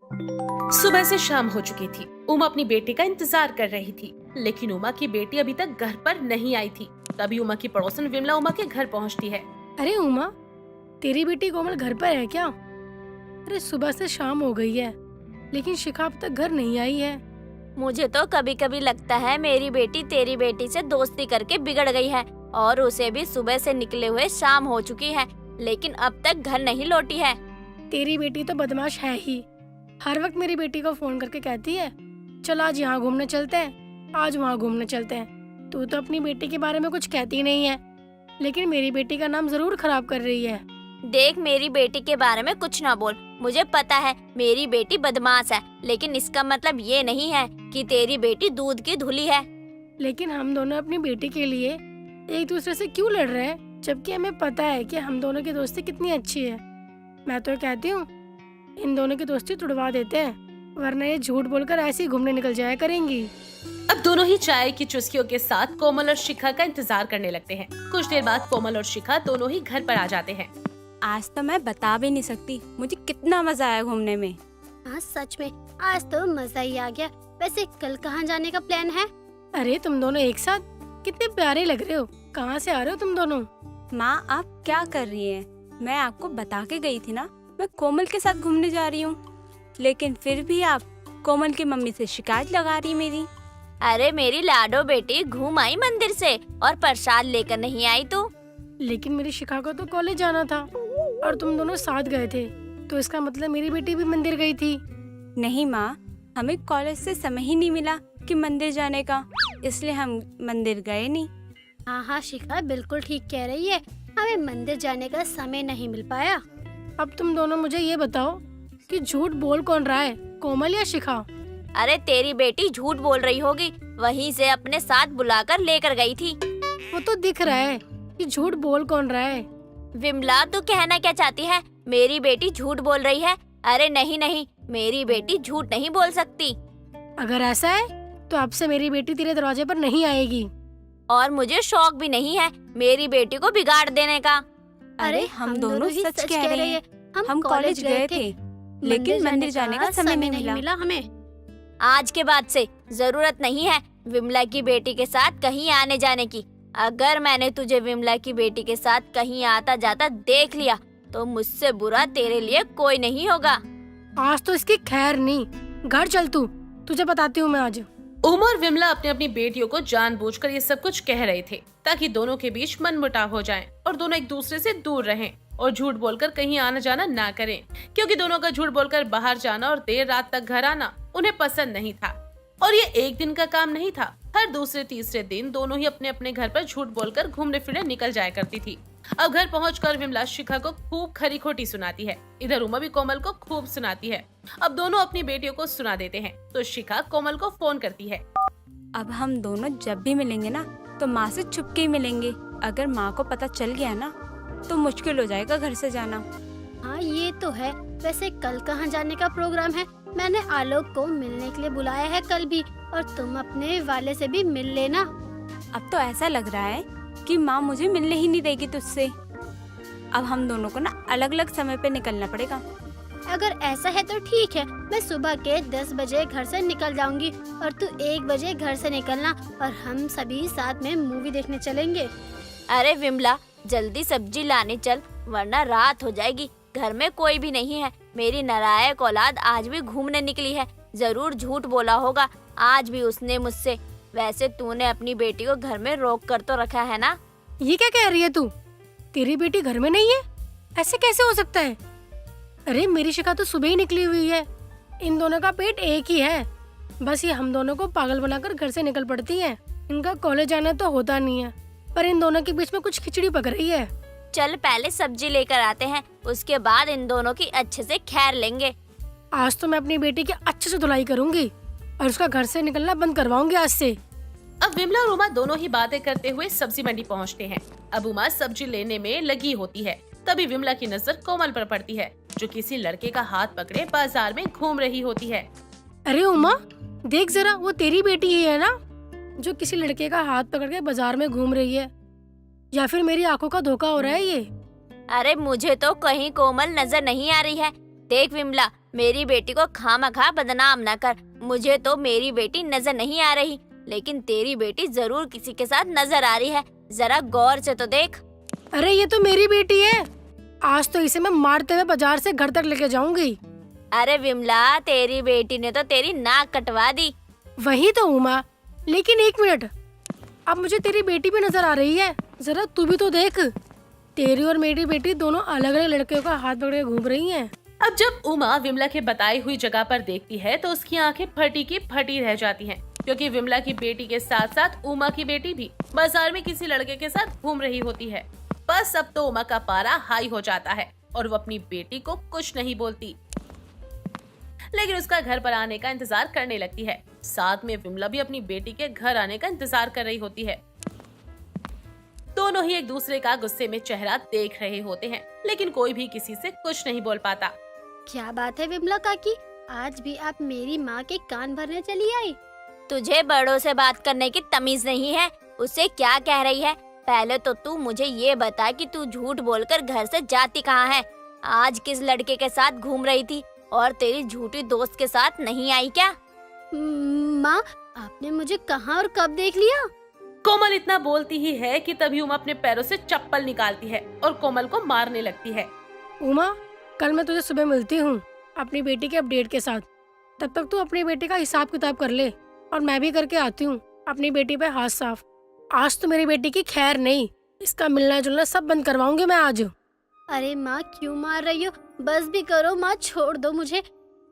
सुबह से शाम हो चुकी थी। उमा अपनी बेटी का इंतजार कर रही थी, लेकिन उमा की बेटी अभी तक घर पर नहीं आई थी। तभी उमा की पड़ोसन विमला उमा के घर पहुंचती है। अरे उमा, तेरी बेटी कोमल घर पर है क्या? अरे सुबह से शाम हो गई है, लेकिन शिखा अब तक घर नहीं आई है। मुझे तो कभी कभी लगता है मेरी बेटी तेरी बेटी से दोस्ती करके बिगड़ गई है और उसे भी सुबह से निकले हुए शाम हो चुकी है, लेकिन अब तक घर नहीं लौटी है। तेरी बेटी तो बदमाश है ही। हर वक्त मेरी बेटी को फोन करके कहती है, चल आज यहाँ घूमने चलते हैं, आज वहाँ घूमने चलते हैं। तू तो अपनी बेटी के बारे में कुछ कहती नहीं है, लेकिन मेरी बेटी का नाम जरूर खराब कर रही है। देख, मेरी बेटी के बारे में कुछ ना बोल। मुझे पता है मेरी बेटी बदमाश है, लेकिन इसका मतलब ये नहीं है कि तेरी बेटी दूध की धुली है। लेकिन हम दोनों अपनी बेटी के लिए एक दूसरे से क्यों लड़ रहे हैं, जबकि हमें पता है कि हम दोनों की दोस्ती कितनी अच्छी है। मैं तो कहती हूँ इन दोनों की दोस्ती तुड़वा देते हैं, वरना ये झूठ बोलकर ऐसे ही घूमने निकल जाया करेंगी। अब दोनों ही चाय की चुस्कियों के साथ कोमल और शिखा का इंतजार करने लगते हैं। कुछ देर बाद कोमल और शिखा दोनों ही घर पर आ जाते हैं। आज तो मैं बता भी नहीं सकती मुझे कितना मजा आया घूमने में। हाँ सच में, आज तो मजा ही आ गया। वैसे कल कहाँ जाने का प्लान है? अरे तुम दोनों एक साथ कितने प्यारे लग रहे हो। कहाँ से आ रहे हो तुम दोनों? माँ, आप क्या कर रही हैं? मैं आपको बता के गई थी ना, मैं कोमल के साथ घूमने जा रही हूँ, लेकिन फिर भी आप कोमल की मम्मी से शिकायत लगा रही मेरी। अरे मेरी लाडो बेटी घूम आई मंदिर से और प्रसाद लेकर नहीं आई तू। लेकिन मेरी शिखा को तो कॉलेज जाना था और तुम दोनों साथ गए थे, तो इसका मतलब मेरी बेटी भी मंदिर गई थी। नहीं माँ, हमें कॉलेज से समय ही नहीं मिला कि मंदिर जाने का, इसलिए हम मंदिर गए नहीं। हाँ हाँ शिखा बिल्कुल ठीक कह रही है, हमें मंदिर जाने का समय नहीं मिल पाया। अब तुम दोनों मुझे ये बताओ कि झूठ बोल कौन रहा है, कोमल या शिखा? अरे तेरी बेटी झूठ बोल रही होगी, वहीं से अपने साथ बुलाकर लेकर गई थी। वो तो दिख रहा है कि झूठ बोल कौन रहा है। विमला, तू कहना क्या चाहती है? मेरी बेटी झूठ बोल रही है? अरे नहीं नहीं, मेरी बेटी झूठ नहीं बोल सकती। अगर ऐसा है तो अब से मेरी बेटी तेरे दरवाजे पर नहीं आएगी। और मुझे शौक भी नहीं है मेरी बेटी को बिगाड़ देने का। अरे हम दोनों ही सच कह रहे हैं। हम कॉलेज गए थे, लेकिन मंदिर जाने का समय नहीं मिला हमें। आज के बाद से जरूरत नहीं है विमला की बेटी के साथ कहीं आने जाने की। अगर मैंने तुझे विमला की बेटी के साथ कहीं आता जाता देख लिया तो मुझसे बुरा तेरे लिए कोई नहीं होगा। आज तो इसकी खैर नहीं, घर चल तू, तुझे बताती हूँ मैं आज। उमा और विमला अपनी अपनी बेटियों को जानबूझकर ये सब कुछ कह रहे थे ताकि दोनों के बीच मनमुटाव हो जाए और दोनों एक दूसरे से दूर रहें और झूठ बोलकर कहीं आना जाना ना करें, क्योंकि दोनों का झूठ बोलकर बाहर जाना और देर रात तक घर आना उन्हें पसंद नहीं था। और ये एक दिन का काम नहीं था, हर दूसरे तीसरे दिन दोनों ही अपने अपने घर पर झूठ बोलकर घूमने फिरने निकल जाया करती थी। अब घर पहुंचकर विमला शिखा को खूब खरी खोटी सुनाती है, इधर उमा भी कोमल को खूब सुनाती है। अब दोनों अपनी बेटियों को सुना देते हैं तो शिखा कोमल को फोन करती है। अब हम दोनों जब भी मिलेंगे ना तो माँ से छुप के ही मिलेंगे। अगर माँ को पता चल गया ना तो मुश्किल हो जाएगा घर से जाना। हाँ ये तो है। वैसे कल कहाँ जाने का प्रोग्राम है? मैंने आलोक को मिलने के लिए बुलाया है कल भी, और तुम अपने वाले से भी मिल लेना। अब तो ऐसा लग रहा है कि माँ मुझे मिलने ही नहीं देगी तुझसे। अब हम दोनों को ना अलग अलग समय पे निकलना पड़ेगा। अगर ऐसा है तो ठीक है, मैं सुबह के 10 बजे घर से निकल जाऊंगी और तू 1 बजे घर से निकलना और हम सभी साथ में मूवी देखने चलेंगे। अरे विमला, जल्दी सब्जी लाने चल वरना रात हो जाएगी। घर में कोई भी नहीं है। मेरी नालायक औलाद आज भी घूमने निकली है। जरूर झूठ बोला होगा आज भी उसने मुझसे। वैसे तूने अपनी बेटी को घर में रोक कर तो रखा है ना? ये क्या कह रही है तू? तेरी बेटी घर में नहीं है? ऐसे कैसे हो सकता है? अरे मेरी शिखा तो सुबह ही निकली हुई है। इन दोनों का पेट एक ही है, बस ये हम दोनों को पागल बनाकर घर से निकल पड़ती है। इनका कॉलेज जाना तो होता नहीं है, पर इन दोनों के बीच में कुछ खिचड़ी पक रही है। चल पहले सब्जी लेकर आते हैं, उसके बाद इन दोनों की अच्छे से खैर लेंगे। आज तो मैं अपनी बेटी की अच्छे से धुलाई करूंगी और उसका घर से निकलना बंद करवाऊंगी आज से। अब विमला और उमा दोनों ही बातें करते हुए सब्जी मंडी पहुंचते हैं। अब उमा सब्जी लेने में लगी होती है, तभी विमला की नजर कोमल पर पड़ती है जो किसी लड़के का हाथ पकड़े बाजार में घूम रही होती है। अरे उमा, देख जरा, वो तेरी बेटी ही है ना जो किसी लड़के का हाथ पकड़ के बाजार में घूम रही है, या फिर मेरी आंखों का धोखा हो रहा है ये? अरे मुझे तो कहीं कोमल नजर नहीं आ रही है। देख विमला, मेरी बेटी को खामखा बदनाम ना कर। मुझे तो मेरी बेटी नजर नहीं आ रही, लेकिन तेरी बेटी जरूर किसी के साथ नजर आ रही है। जरा गौर से तो देख। अरे ये तो मेरी बेटी है, आज तो इसे मैं मारते हुए बाजार से घर तक लेके जाऊंगी। अरे विमला, तेरी बेटी ने तो तेरी नाक कटवा दी। वही तो उमा, लेकिन एक मिनट, अब मुझे तेरी बेटी भी नजर आ रही है। जरा तू भी तो देख, तेरी और मेरी बेटी दोनों अलग अलग लड़कियों का हाथ पकड़े घूम रही हैं। अब जब उमा विमला के बताई हुई जगह पर देखती है तो उसकी आंखें फटी की फटी रह जाती हैं, क्योंकि विमला की बेटी के साथ साथ उमा की बेटी भी बाजार में किसी लड़के के साथ घूम रही होती है। बस अब तो उमा का पारा हाई हो जाता है और वो अपनी बेटी को कुछ नहीं बोलती, लेकिन उसका घर पर आने का इंतजार करने लगती है। साथ में विमला भी अपनी बेटी के घर आने का इंतजार कर रही होती है। दोनों ही एक दूसरे का गुस्से में चेहरा देख रहे होते हैं, लेकिन कोई भी किसी से कुछ नहीं बोल पाता। क्या बात है विमला काकी, आज भी आप मेरी माँ के कान भरने चली आई? तुझे बड़ों से बात करने की तमीज नहीं है? उससे क्या कह रही है? पहले तो तू मुझे ये बता कि तू झूठ बोलकर घर से जाती कहाँ है? आज किस लड़के के साथ घूम रही थी और तेरी झूठी दोस्त के साथ नहीं आई क्या? माँ, आपने मुझे कहाँ और कब देख लिया? कोमल इतना बोलती ही है कि तभी उमा अपने पैरों से चप्पल निकालती है और कोमल को मारने लगती है। उमा, कल मैं तुझे सुबह मिलती हूँ अपनी बेटी के अपडेट के साथ। तब तक तू अपनी बेटी का हिसाब किताब कर ले और मैं भी करके आती हूँ अपनी बेटी पे हाथ साफ। आज तो मेरी बेटी की खैर नहीं, इसका मिलना जुलना सब बंद करवाऊंगी मैं आज। अरे माँ, क्यों मार रही हो? बस भी करो माँ, छोड़ दो मुझे।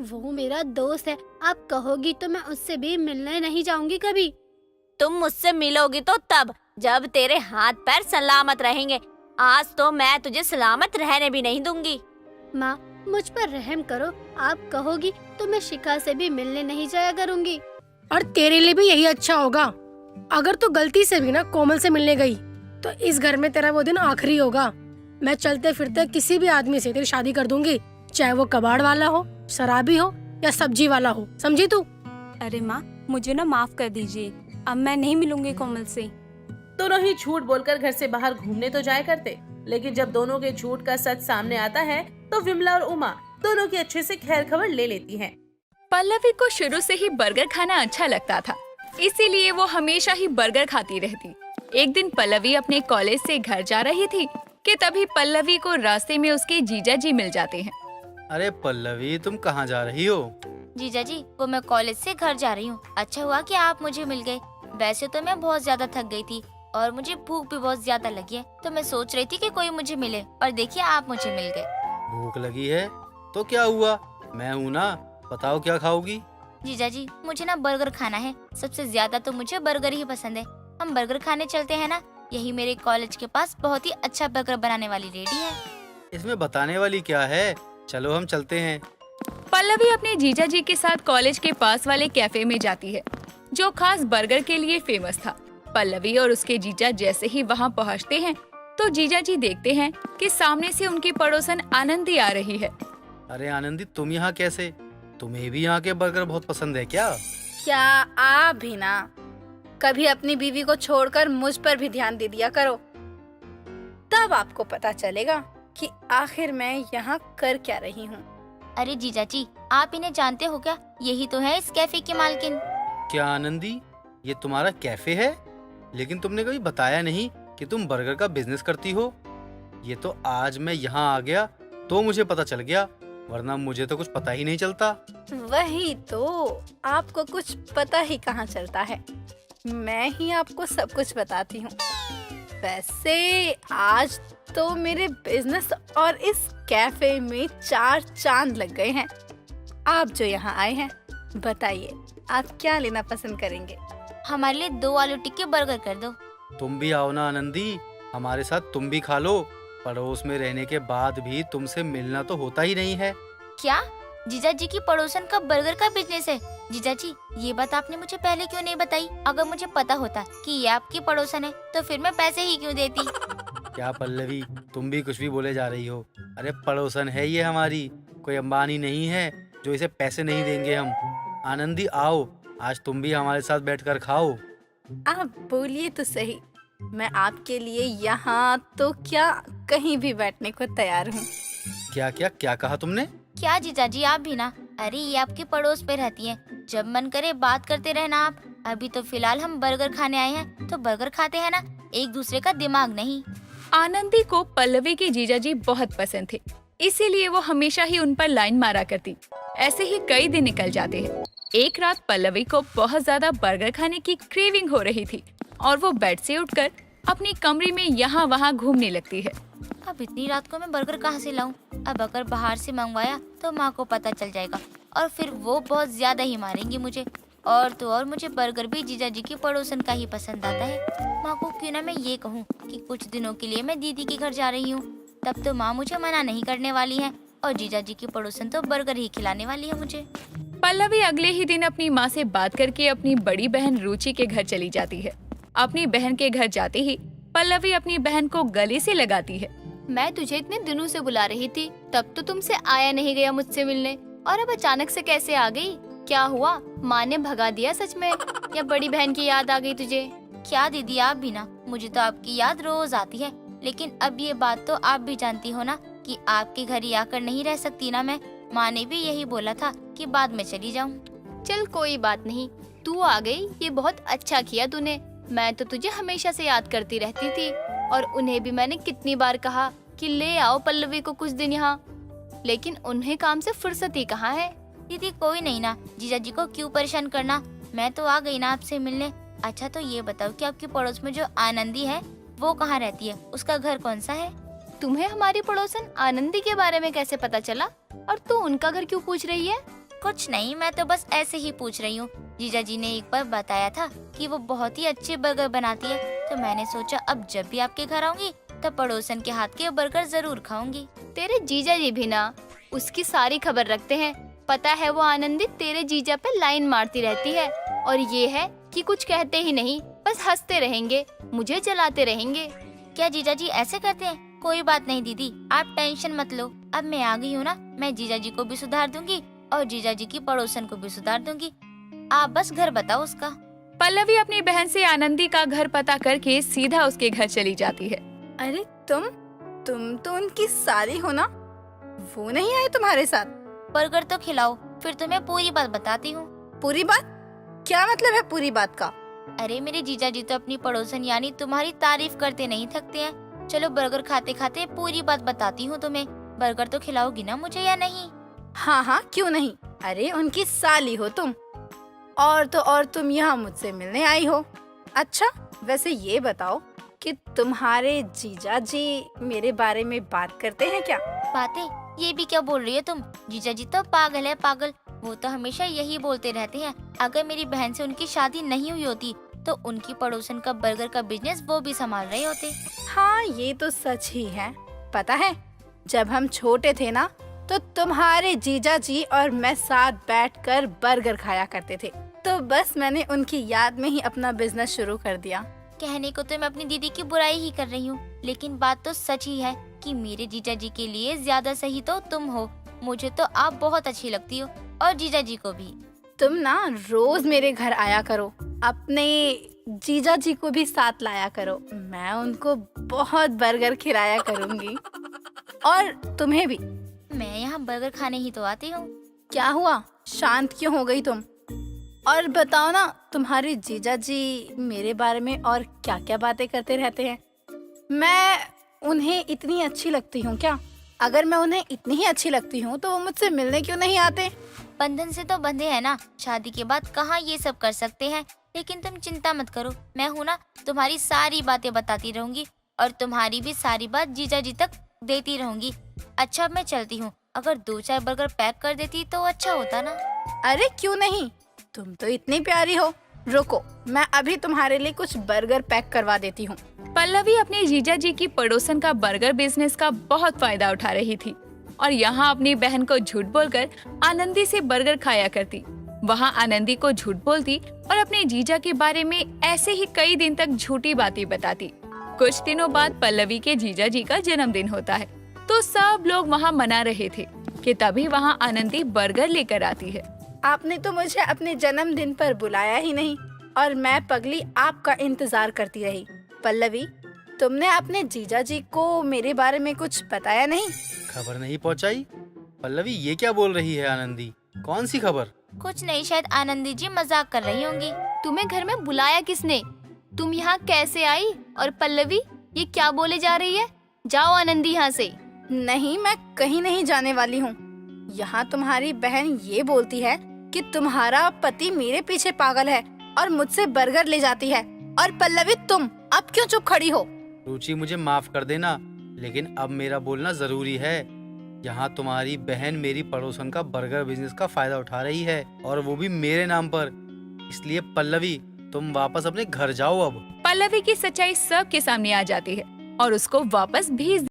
वो मेरा दोस्त है, आप कहोगी तो मैं उससे भी मिलने नहीं जाऊंगी कभी। तुम मुझसे मिलोगी तो तब, जब तेरे हाथ पैर सलामत रहेंगे। आज तो मैं तुझे सलामत रहने भी नहीं दूंगी। माँ, मुझ पर रहम करो, आप कहोगी तो मैं शिखा से भी मिलने नहीं जाया करूंगी। और तेरे लिए भी यही अच्छा होगा। अगर तू गलती से भी ना कोमल से मिलने गई तो इस घर में तेरा वो दिन आखिरी होगा। मैं चलते फिरते किसी भी आदमी से तेरी शादी कर दूंगी, चाहे वो कबाड़ वाला हो, शराबी हो या सब्जी वाला हो, समझी तू? अरे माँ, मुझे ना माफ कर दीजिए, अब मैं नहीं मिलूंगी कोमल से। दोनों ही झूठ बोलकर घर से बाहर घूमने तो जाया करते, लेकिन जब दोनों के झूठ का सच सामने आता है तो विमला और उमा दोनों की अच्छे से खैर खबर ले लेती हैं। पल्लवी को शुरू से ही बर्गर खाना अच्छा लगता था, इसीलिए वो हमेशा ही बर्गर खाती रहती। एक दिन पल्लवी अपने कॉलेज से घर जा रही थी कि तभी पल्लवी को रास्ते में उसके जीजा जी मिल जाते हैं। अरे पल्लवी, तुम कहाँ जा रही हो? जीजा जी, वो मैं कॉलेज से घर जा रही हूँ। अच्छा हुआ कि आप मुझे मिल गए। वैसे तो मैं बहुत ज्यादा थक गई थी और मुझे भूख भी बहुत ज्यादा लगी है, तो मैं सोच रही थी कि कोई मुझे मिले, और देखिए आप मुझे मिल गए। भूख लगी है तो क्या हुआ, मैं हूँ ना, बताओ क्या खाओगी? जीजा जी, मुझे ना बर्गर खाना है। सबसे ज्यादा तो मुझे बर्गर ही पसंद है। हम बर्गर खाने चलते हैं ना? यही मेरे कॉलेज के पास बहुत ही अच्छा बर्गर बनाने वाली लेडी है। इसमें बताने वाली क्या है, चलो हम चलते हैं। पल्लवी अपने जीजा जी के साथ कॉलेज के पास वाले कैफे में जाती है, जो खास बर्गर के लिए फेमस था। पल्लवी और उसके जीजा जैसे ही वहाँ पहुँचते हैं तो जीजा जी देखते हैं कि सामने से उनकी पड़ोसन आनंदी आ रही है। अरे आनंदी, तुम यहाँ कैसे? तुम्हें भी यहाँ के बर्गर बहुत पसंद है क्या? क्या आप भी ना कभी अपनी बीवी को छोड़कर मुझ पर भी ध्यान दे दिया करो, तब आपको पता चलेगा कि आखिर मैं यहाँ कर क्या रही हूँ। अरे जीजा जी, आप इन्हें जानते हो क्या? यही तो है इस कैफे की मालकिन। क्या आनंदी, ये तुम्हारा कैफे है? लेकिन तुमने कभी बताया नहीं कि तुम बर्गर का बिजनेस करती हो। ये तो आज मैं यहाँ आ गया तो मुझे पता चल गया, वरना मुझे तो कुछ पता ही नहीं चलता। वही तो, आपको कुछ पता ही कहाँ चलता है, मैं ही आपको सब कुछ बताती हूँ। वैसे आज तो मेरे बिजनेस और इस कैफे में 4 चांद लग गए हैं। आप जो यहाँ आए हैं, बताइए आप क्या लेना पसंद करेंगे? हमारे लिए 2 आलू टिक्के बर्गर कर दो। तुम भी आओ ना आनंदी, हमारे साथ तुम भी खा लो। पड़ोस में रहने के बाद भी तुमसे मिलना तो होता ही नहीं है। क्या? जीजा जी की पड़ोसन का बर्गर का बिजनेस है? जीजा जी, ये बात आपने मुझे पहले क्यों नहीं बताई? अगर मुझे पता होता कि ये आपकी पड़ोसन है तो फिर मैं पैसे ही क्यों देती? क्या पल्लवी, तुम भी कुछ भी बोले जा रही हो। अरे पड़ोसन है ये हमारी, कोई अंबानी नहीं है जो इसे पैसे नहीं देंगे हम। आनंदी आओ, आज तुम भी हमारे साथ बैठकर खाओ। आप बोलिए तो सही, मैं आपके लिए यहाँ तो क्या कहीं भी बैठने को तैयार हूँ। क्या क्या क्या कहा तुमने? क्या जीजा जी आप भी ना? अरे ये आपके पड़ोस पे रहती है, जब मन करे बात करते रहना आप। अभी तो फिलहाल हम बर्गर खाने आए हैं, तो बर्गर खाते हैं ना, एक दूसरे का दिमाग नहीं। आनंदी को पल्लवी के जीजाजी बहुत पसंद थे, इसीलिए वो हमेशा ही उन पर लाइन मारा करती। ऐसे ही कई दिन निकल जाते हैं। एक रात पल्लवी को बहुत ज्यादा बर्गर खाने की क्रेविंग हो रही थी और वो बेड से उठकर अपनी कमरे में यहाँ वहाँ घूमने लगती है। अब इतनी रात को मैं बर्गर कहाँ से लाऊं? अब अगर बाहर से मंगवाया तो माँ को पता चल जाएगा और फिर वो बहुत ज्यादा ही मारेंगी मुझे। और तो और मुझे बर्गर भी जीजा जी की पड़ोसन का ही पसंद आता है। माँ को क्यों ना मैं ये कहूँ कि कुछ दिनों के लिए मैं दीदी के घर जा रही हूँ, तब तो माँ मुझे मना नहीं करने वाली है और जीजा जी की पड़ोसन तो बर्गर ही खिलाने वाली है मुझे। पल्लवी अगले ही दिन अपनी माँ से बात करके अपनी बड़ी बहन रुचि के घर चली जाती है। अपनी बहन के घर जाते ही पल्लवी अपनी बहन को गले से लगाती है। मैं तुझे इतने दिनों से बुला रही थी, तब तो तुमसे आया नहीं गया मुझसे मिलने, और अब अचानक से कैसे आ गई? क्या हुआ? माँ ने भगा दिया सच में, या बड़ी बहन की याद आ गई तुझे? क्या दीदी आप भी ना, मुझे तो आपकी याद रोज आती है, लेकिन अब ये बात तो आप भी जानती हो ना कि आपके घर ही आकर नहीं रह सकती ना मैं। माँ ने भी यही बोला था कि बाद में चली जाऊँ। चल कोई बात नहीं, तू आ गई, ये बहुत अच्छा किया तूने। मैं तो तुझे हमेशा से याद करती रहती थी, और उन्हें भी मैंने कितनी बार कहा कि ले आओ पल्लवी को कुछ दिन यहाँ, लेकिन उन्हें काम से फुर्सत ही कहाँ है। दीदी कोई नहीं ना, जीजा जी को क्यों परेशान करना, मैं तो आ गई ना आपसे मिलने। अच्छा तो ये बताओ कि आपके पड़ोस में जो आनंदी है वो कहाँ रहती है, उसका घर कौन सा है? तुम्हें हमारी पड़ोसन आनंदी के बारे में कैसे पता चला, और तू उनका घर क्यों पूछ रही है? कुछ नहीं, मैं तो बस ऐसे ही पूछ रही हूँ। जीजा जी ने एक बार बताया था कि वो बहुत ही अच्छे बर्गर बनाती है, तो मैंने सोचा अब जब भी आपके घर आऊंगी तब पड़ोसन के हाथ के बर्गर जरूर खाऊंगी। तेरे जीजा जी भी ना उसकी सारी खबर रखते हैं। पता है वो आनंदी तेरे जीजा पे लाइन मारती रहती है, और ये है कि कुछ कहते ही नहीं, बस हंसते रहेंगे, मुझे चलाते रहेंगे। क्या जीजा जी ऐसे करते हैं? कोई बात नहीं दीदी, आप टेंशन मत लो, अब मैं आ गई हूँ ना, मैं जीजा जी को भी सुधार दूंगी और जीजा जी की पड़ोसन को भी सुधार दूंगी। आप बस घर बताओ उसका। पल्लवी अपनी बहन से आनंदी का घर पता करके सीधा उसके घर चली जाती है। अरे तुम तो उनकी साली हो ना, वो नहीं आए तुम्हारे साथ? बर्गर तो खिलाओ, फिर तुम्हें पूरी बात बताती हूँ। पूरी बात? क्या मतलब है पूरी बात का? अरे मेरे जीजा जी तो अपनी पड़ोसन यानी तुम्हारी तारीफ करते नहीं थकते हैं। चलो बर्गर खाते खाते पूरी बात बताती हूँ तुम्हें। बर्गर तो खिलाओगी ना मुझे या नहीं? हाँ हाँ क्यों नहीं, अरे उनकी साली हो तुम, और तो और तुम यहाँ मुझसे मिलने आई हो। अच्छा वैसे ये बताओ कि तुम्हारे जीजा जी मेरे बारे में बात करते हैं क्या? बातें? ये भी क्या बोल रही है तुम? जीजा जी तो पागल है पागल, वो तो हमेशा यही बोलते रहते हैं। अगर मेरी बहन से उनकी शादी नहीं हुई होती तो उनकी पड़ोसन का बर्गर का बिजनेस वो भी संभाल रहे होते। हाँ ये तो सच ही है। पता है जब हम छोटे थे ना तो तुम्हारे जीजा जी और मैं साथ बैठकर बर्गर खाया करते थे, तो बस मैंने उनकी याद में ही अपना बिजनेस शुरू कर दिया। कहने को तो मैं अपनी दीदी की बुराई ही कर रही हूँ, लेकिन बात तो सच ही है कि मेरे जीजा जी के लिए ज्यादा सही तो तुम हो। मुझे तो आप बहुत अच्छी लगती हो और जीजा जी को भी। तुम ना रोज मेरे घर आया करो, अपने जीजा जी को भी साथ लाया करो, मैं उनको बहुत बर्गर खिलाया करूँगी और तुम्हें भी। मैं यहाँ बर्गर खाने ही तो आती हूँ। क्या हुआ, शांत क्यों हो गई तुम? और बताओ ना तुम्हारे जीजा जी मेरे बारे में और क्या क्या बातें करते रहते हैं? मैं उन्हें इतनी अच्छी लगती हूँ क्या? अगर मैं उन्हें इतनी ही अच्छी लगती हूँ तो वो मुझसे मिलने क्यों नहीं आते? बंधन से तो बंधे हैं ना, शादी के बाद कहाँ ये सब कर सकते हैं। लेकिन तुम चिंता मत करो, मैं हूँ ना, तुम्हारी सारी बातें बताती रहूंगी और तुम्हारी भी सारी बात जीजा जी तक देती रहूंगी। अच्छा अब मैं चलती हूँ, अगर 2-4 बर्गर पैक कर देती तो अच्छा होता ना। अरे क्यों नहीं, तुम तो इतनी प्यारी हो। रुको मैं अभी तुम्हारे लिए कुछ बर्गर पैक करवा देती हूँ। पल्लवी अपने जीजा जी की पड़ोसन का बर्गर बिजनेस का बहुत फायदा उठा रही थी और यहाँ अपनी बहन को झूठ बोलकर आनंदी से बर्गर खाया करती। वहाँ आनंदी को झूठ बोलती और अपने जीजा के बारे में ऐसे ही कई दिन तक झूठी बातें बताती। कुछ दिनों बाद पल्लवी के जीजा जी का जन्मदिन होता है, तो सब लोग वहाँ मना रहे थे कि तभी वहाँ आनंदी बर्गर लेकर आती है। आपने तो मुझे अपने जन्मदिन पर बुलाया ही नहीं और मैं पगली आपका इंतजार करती रही। पल्लवी तुमने अपने जीजा जी को मेरे बारे में कुछ बताया नहीं? खबर नहीं पहुंचाई? पल्लवी ये क्या बोल रही है आनंदी? कौन सी खबर? कुछ नहीं, शायद आनंदी जी मजाक कर रही होंगी। तुम्हें घर में बुलाया किसने? तुम यहाँ कैसे आई? और पल्लवी ये क्या बोले जा रही है? जाओ आनंदी यहाँ से। नहीं, मैं कहीं नहीं जाने वाली हूँ। यहाँ तुम्हारी बहन ये बोलती है कि तुम्हारा पति मेरे पीछे पागल है और मुझसे बर्गर ले जाती है। और पल्लवी तुम अब क्यों चुप खड़ी हो? रुचि मुझे माफ कर देना, लेकिन अब मेरा बोलना जरूरी है। यहाँ तुम्हारी बहन मेरी पड़ोसन का बर्गर बिजनेस का फायदा उठा रही है, और वो भी मेरे नाम पर। इसलिए पल्लवी तुम वापस अपने घर जाओ अब। पल्लवी की सच्चाई सबके सामने आ जाती है और उसको वापस भेज